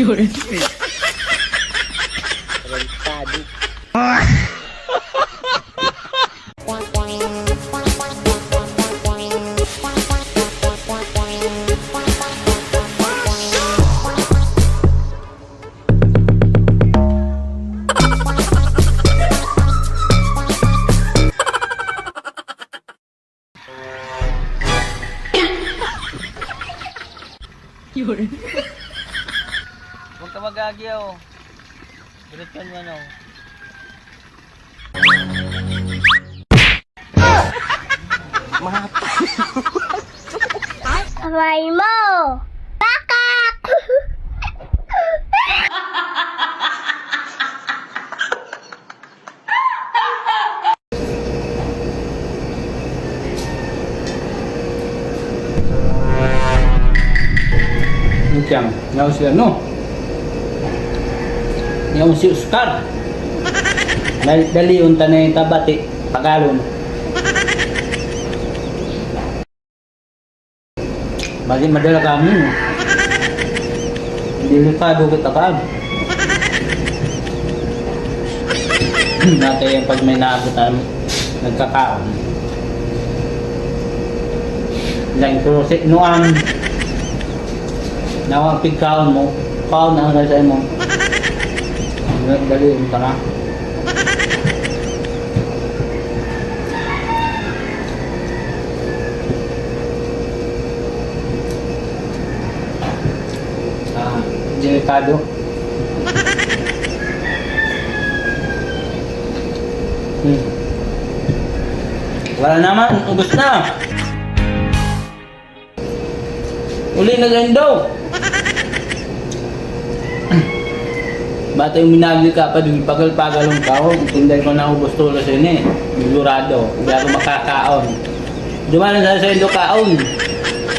Yun. Rentado. Yun. Huwag ka magagyaw. Diretso niya no. Aray mo! Bakak! Macam, ngaw si ano? Ngaw si Oscar. Dali unta na yung tabati. Pagalon. Bagi madala kami. Delikado kita ka. Natin yung pag may naabutan, nagkakaon. Lang kurusik noan. Nawang pigkaon mo. Kaon na ang nasa mo. Dali unta na. Delikado. Wala naman, ubos na. Uli na ganyan daw. Bata yung minagli ka pa, pagal-pagal ang tao. Tinday ko na ubos tulo sa yun eh. Sigurado, hindi ako makakaon. Dumanan sa indo kaon.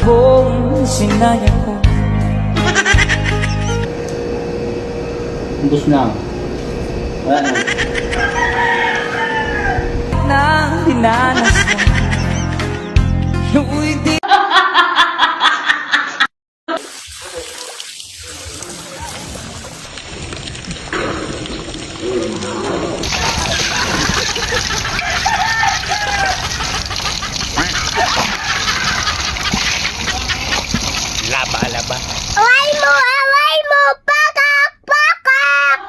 Kung sinaya ko Ubus na. Wala na. nang dinanas mo Lu'y di Laba. Aray mo! Aray mo! Bakak! Bakak!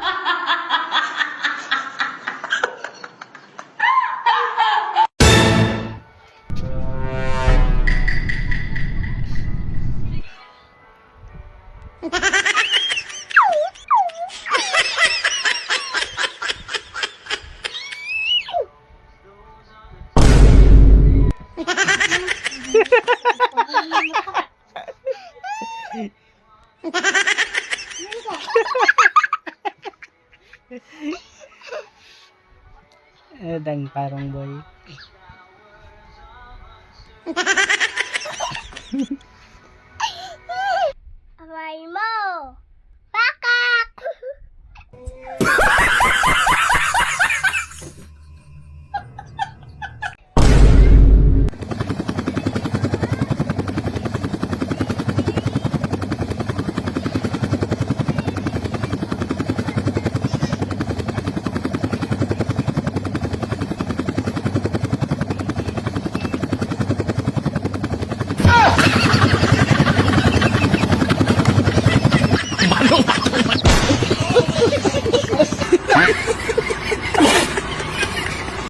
Dang parang boy. Aray mo!